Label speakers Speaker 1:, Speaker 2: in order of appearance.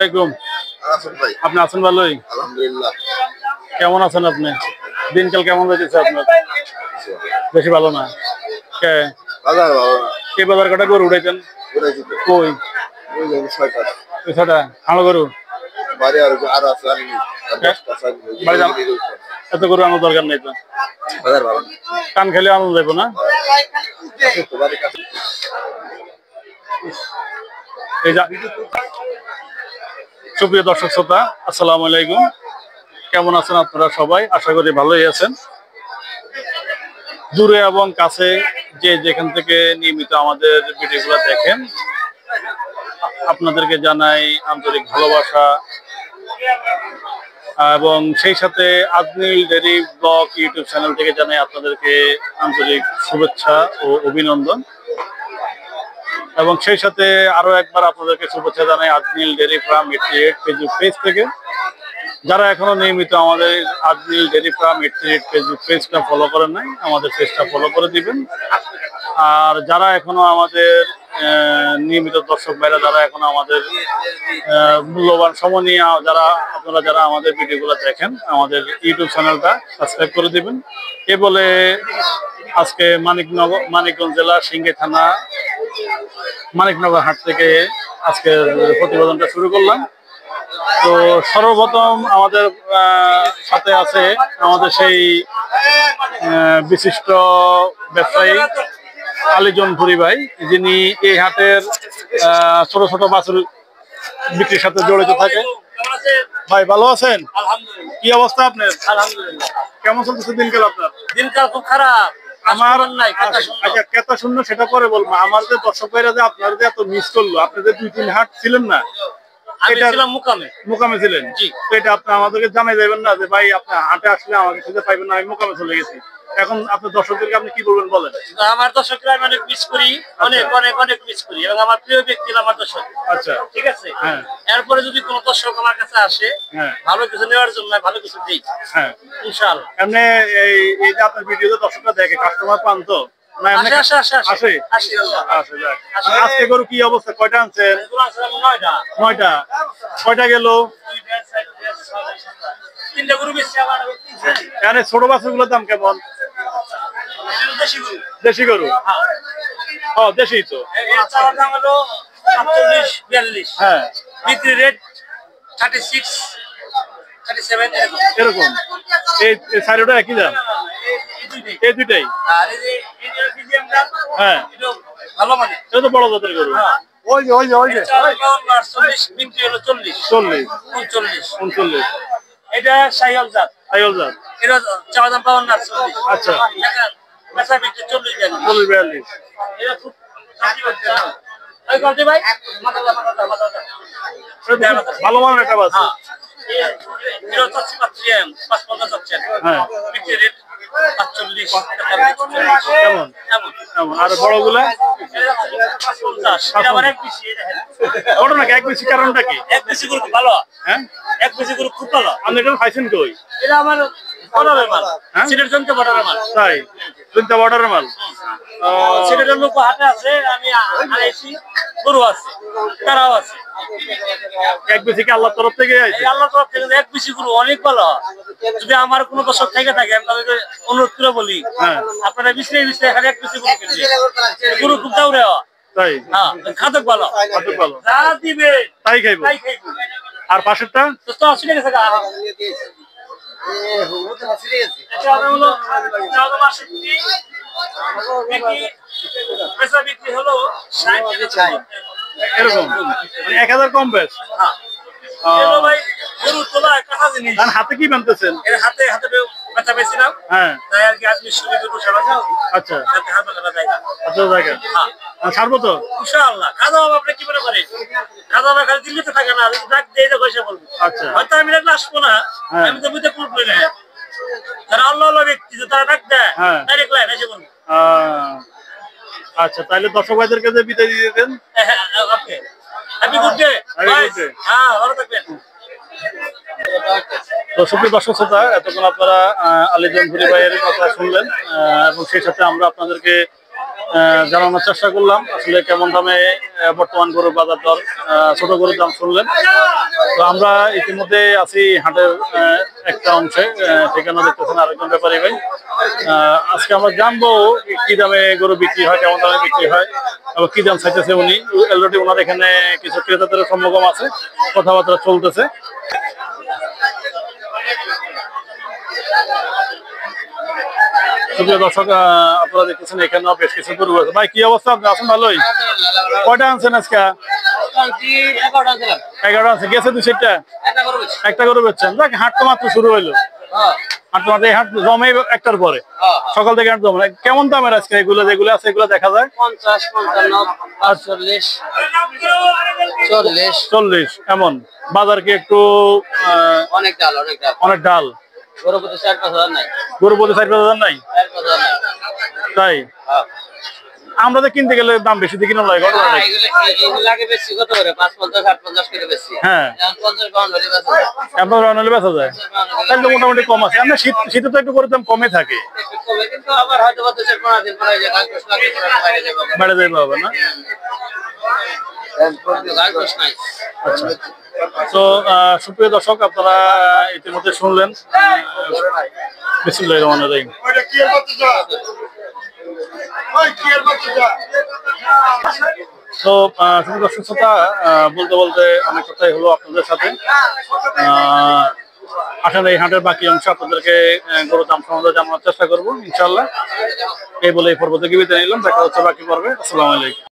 Speaker 1: আসসালামাইকুম। আপনি আছেন ভালোই?
Speaker 2: আলহামদুলিল্লাহ।
Speaker 1: কেমন আছেন আপনি? দিনকাল কেমন যাচ্ছে আপনার? বেশি ভালো না। কে
Speaker 2: বাজার ভালো না।
Speaker 1: কে বাজার কাটা গরু উঠাইছেন?
Speaker 2: ঘুরেছি তো।
Speaker 1: কই
Speaker 2: ওই যে ৬টা।
Speaker 1: ছটা হাঁড় গরু?
Speaker 2: বাড়ি আর আছে আনিনি। আর ১০টা
Speaker 1: বাড়ি এত গরু আনার দরকার নেই তো।
Speaker 2: বাজার ভালো না।
Speaker 1: কান খেলে আনন্দ যাবো না?
Speaker 2: বাড়ির কাছে।
Speaker 1: এই যা সুপ্রিয় দর্শক শ্রোতা, আসসালামু আলাইকুম। কেমন আছেন আপনারা সবাই? আশা করি ভালোই আছেন। দূরে এবং কাছে যে যেখান থেকে নিয়মিত আমাদের ভিডিওগুলো দেখেন, আপনাদেরকে জানাই আন্তরিক ভালোবাসা এবং সেই সাথে আজমিল ডেইরি ব্লগ ইউটিউব চ্যানেল থেকে জানাই আপনাদেরকে আন্তরিক শুভেচ্ছা ও অভিনন্দন। এবং সেই সাথে আরো একবার আপনাদেরকে শুভেচ্ছা জানাই আজমিল ডেইরি ফার্ম 88 ফেসবুক পেজ থেকে। যারা এখনো নিয়মিত আমাদের আজমিল ডেইরি ফার্ম 88 ফেসবুক পেজটা ফলো করেন নাই, আমাদের পেজটা ফলো করে দিবেন। আর যারা এখনো আমাদের নিয়মিত দর্শক ভাইরা যারা এখনো আমাদের মূল্যবান সময় নিয়ে যারা আমাদের ভিডিওগুলো দেখেন, আমাদের ইউটিউব চ্যানেলটা সাবস্ক্রাইব করে দিবেন। এ বলে আজকে মানিকগঞ্জ জেলা সিংড়া থানা মানিকনগর হাট থেকে আজকের প্রতিবেদনটা শুরু করলাম। তো সর্বপ্রথম আমাদের সাথে আছে আমাদের সেই বিশিষ্ট ব্যবসায়ী আলীজন ভুরি ভাই, যিনি এই হাটের ছোট ছোট বাছুর বিক্রির সাথে জড়িত থাকে। ভাই ভালো আছেন?
Speaker 3: আলহামদুলিল্লাহ।
Speaker 1: কি অবস্থা আপনার?
Speaker 3: আলহামদুলিল্লাহ।
Speaker 1: কেমন চলতেছে দিনকাল আপনার?
Speaker 3: দিনকাল খুব খারাপ।
Speaker 1: আমার
Speaker 3: নাই কথা শুনলো।
Speaker 1: আচ্ছা, কেতা শূন্য সেটা পরে বলবো। আমার যে দর্শক ভাইরা যে আপনারা যে এত মিস করলো, আপনি যে 2-3 হাট ছিলেন না,
Speaker 3: আমি
Speaker 1: এটা
Speaker 3: ছিলাম
Speaker 1: মোকামে ছিলেন।
Speaker 3: জি।
Speaker 1: তো এটা আপনি আমাদেরকে জানাই দেবেন না যে ভাই আপনি হাটে আসলে আমাকে খুঁজে পাইবেন না, আমি মোকামে চলে গেছি। এখন আপনার দর্শকদেরকে আপনি কি বলবেন বলেন?
Speaker 3: আমার দর্শকরা আমি অনেক মিস করি, অনেক অনেক অনেক মিস করি, এবং আমার প্রিয় ব্যক্তি আমার দর্শক।
Speaker 1: আচ্ছা,
Speaker 3: ঠিক আছে।
Speaker 1: হ্যাঁ।
Speaker 3: এরপরে যদি কোনো দর্শক আমার কাছে আসে
Speaker 1: হ্যাঁ,
Speaker 3: ভালো কিছু নেওয়ার জন্য ভালো কিছু দিই,
Speaker 1: হ্যাঁ,
Speaker 3: ইনশাআল্লাহ।
Speaker 1: এমনি এই যে আপনার ভিডিওতে দর্শকরা দেখে, কাস্টমার পান তো না? এমনি
Speaker 3: আসে আসে আসে
Speaker 1: আসে
Speaker 3: আসে
Speaker 1: আসে যাক। আজকে গরু কি অবস্থা? কয়টা আনছেন? 9টা। কয়টা গেল?
Speaker 3: তিনটা গরু বেশি আমার
Speaker 1: এখানে ছোট বাছুরগুলোর দাম কেমন?
Speaker 3: দেশি গরু।
Speaker 1: দেশি গরু? ও দেশি তো।
Speaker 3: এর চাওয়ার দাম হলো 47-42।
Speaker 1: হ্যাঁ,
Speaker 3: বিক্রি রেট 36-37
Speaker 1: এরকম। এই সাইডটা একই দাম? এই দুইটাই?
Speaker 3: আর এই যে ফিজিয়াম দাম,
Speaker 1: হ্যাঁ,
Speaker 3: এটা ভালো মানে।
Speaker 1: এটা তো বড় জাতের গরু।
Speaker 2: ওই যে
Speaker 3: 40 বিক্রি হলো 40
Speaker 1: 40
Speaker 3: 39।
Speaker 1: 39
Speaker 3: এটা শাহিওয়াল জাত।
Speaker 1: আইল জাত।
Speaker 3: এটা চাওয়া দাম 52-40।
Speaker 1: আচ্ছা,
Speaker 3: বেচা বিক্রি 40-42।
Speaker 1: 40-42।
Speaker 3: এটা খুব শান্তি করতে হবে। ওই করতে ভাই মাথা
Speaker 1: ভালো মানের একটা বাছুর।
Speaker 3: এটা হচ্ছে 55 চাচ্ছেন।
Speaker 1: হ্যাঁ,
Speaker 3: বিক্রি রেট 45
Speaker 1: কেমন?
Speaker 3: এমন।
Speaker 1: আর বড়গুলা?
Speaker 3: এটা আবার এক বেশি, এটা
Speaker 1: ঘটনা কি? এক বেশি কারণটা কি?
Speaker 3: এক বেশি গরু খুব ভালো।
Speaker 1: হ্যাঁ,
Speaker 3: এক বেশি গরু খুব ভালো।
Speaker 1: আপনি এটা খাইছেন কই?
Speaker 3: এটা আমার বর্ডারের মাল।
Speaker 1: হ্যাঁ?
Speaker 3: সিলেট জনকে বর্ডারের মাল।
Speaker 1: তাই? তিনটা বর্ডারের মাল?
Speaker 3: সিলেটের লোক হাটে আছে, আমি আনাইছি, গরু আছে, তারাও আছে।
Speaker 1: এক বেশি কি আল্লাহর তরফ থেকে
Speaker 3: এই আল্লাহর তরফ থেকে এক বেশি গরু অনেক ভালো। যদি আমার কোনো দর্শক থেকে থাকে আমি তাদেরকে অনুরোধ করে বলি,
Speaker 1: হ্যাঁ,
Speaker 3: আপনারা বিশ্লে এখানে এক বেশি গরু কিনবে। গরু খুব দাউরে হয়।
Speaker 1: তাই?
Speaker 3: হ্যাঁ, খাদক ভালো।
Speaker 1: খাদক ভালো।
Speaker 3: যা দিবে
Speaker 1: তাই খাইবো।
Speaker 3: তাই খাইবো।
Speaker 1: আর পাশেরটা?
Speaker 3: তো আসলে গেছে গা। এটা হলো 14 বিক্রি, বেচা বিক্রি হলো 60।
Speaker 1: এরকম মানে 1000 কম বেশ।
Speaker 3: হ্যাঁ। এলো ভাই গরু তোলা কাঁচা জিনিস।
Speaker 1: আর হাতে কি বানতেছেন?
Speaker 3: এর হাতে বেচা বেছিলাম।
Speaker 1: হ্যাঁ,
Speaker 3: তাই আর কি আজকে শুরু করবো সারা যাও।
Speaker 1: আচ্ছা,
Speaker 3: যাতে হাতে কাটা যায়।
Speaker 1: আচ্ছা জায়গা।
Speaker 3: হ্যাঁ।
Speaker 1: ছাড়বো তো?
Speaker 3: ইনশাআল্লাহ। খাওয়া দাওয়া আপনি কি মনে করেন? খাওয়া দাওয়া খালি দিল্লি তো থাকে না, যদি ডাক দিয়ে দেয় পয়সা বলবো।
Speaker 1: আচ্ছা,
Speaker 3: হয়তো আমি ডাকলে আসবো না,
Speaker 1: হ্যাঁ।
Speaker 3: আমি তো বুঝতে পুরো না। যারা আল্লাহ ব্যক্তি তারা ডাক দেয়,
Speaker 1: হ্যাঁ।
Speaker 3: ডাইরেক্ট লাইন এসে বলবো।
Speaker 1: আচ্ছা, তাহলে দর্শক ভাইদেরকে যে বিদায় দিয়ে দেন।
Speaker 3: Okay, happy good day.
Speaker 1: Happy good day.
Speaker 3: হ্যাঁ, ভালো থাকবেন।
Speaker 1: তো সুপ্রিয় দর্শক শ্রোতা, এতক্ষণ আপনারা আলীজন ভুরি ভাইয়ের কথা শুনলেন এবং সেই সাথে আমরা আপনাদেরকে জানানোর চেষ্টা করলাম আসলে কেমন দামে বর্তমান গরুর বাজার দর। ছোট গরুর দাম শুনলেন। তো আমরা ইতিমধ্যে আছি হাটের একটা অংশে, ঠিকানা দেখতেছেন আরেকজন ব্যাপারী ভাই। আজকে আমরা জানবো কি দামে গরু বিক্রি হয়, কেমন দামে বিক্রি হয় এবং কি দাম চাইতেছে উনি। অলরেডি ওনার এখানে কিছু ক্রেতাদের সমাগম আছে, কথাবার্তা চলতেছে। সুপ্রিয় দর্শক, আপনারা দেখতেছেন এখানেও বেশ কিছু গরু আছে। ভাই কি অবস্থা, আপনি আছেন? ভালোই। কয়টা আনছেন আজকে? 11টা আছে, গেছে 2-4টা, একটা গরু বেচছেন। দেখ হাট তো মাত্র শুরু হইলো, হাট তো মাত্র, এই হাট জমে একটার পরে, সকাল থেকে হাট জমে। কেমন দামের আজকে এগুলো যেগুলো আছে এগুলো দেখা যায়?
Speaker 3: 50, 55, 40,
Speaker 1: 40 এমন। বাজার কি একটু
Speaker 3: অনেক ডাল, অনেক ডাল,
Speaker 1: অনেক ডাল?
Speaker 3: গরু প্রতি 4-5 হাজার নাই,
Speaker 1: গরু প্রতি 4-5 হাজার নাই?
Speaker 3: 4-5 হাজার নাই।
Speaker 1: তাই আমরা তো কিনতে গেলে দাম বেশি দিয়ে কিনা লাগে।
Speaker 3: এগুলো আগে বেশি কত করে? 5-50, 8-50 করে বেশি।
Speaker 1: হ্যাঁ,
Speaker 3: 50-52 হলে বেচা যায়।
Speaker 1: আপনার রান্নালে বেচা যায়, তাহলে তো মোটামুটি কম আছে। আমরা শীতে তো একটু করে দাম কমে থাকে,
Speaker 3: একটু কমে, কিন্তু আবার হয়তো 2-4-5 দিন পরে যে কাগজ লাগে পরে বাইরে যাবে,
Speaker 1: বেড়ে যাবে হবে না?
Speaker 3: কাগজ নাই।
Speaker 1: আচ্ছা, তো সুপ্রিয় দর্শক, আপনারা ইতিমধ্যে শুনলেন। বিসমিল্লাহির রহমানির রহিম। তো সুপ্রিয় দর্শক শ্রোতা, বলতে বলতে অনেক কথাই হলো আপনাদের সাথে। আসলে এই হাটের বাকি অংশ আপনাদেরকে গরুর দাম সম্বন্ধে জানানোর চেষ্টা করবো ইনশাল্লাহ। এই বলে এই পর্ব থেকে বিদায় নিলাম, দেখা হচ্ছে বাকি পর্বে। আসসালামু আলাইকুম।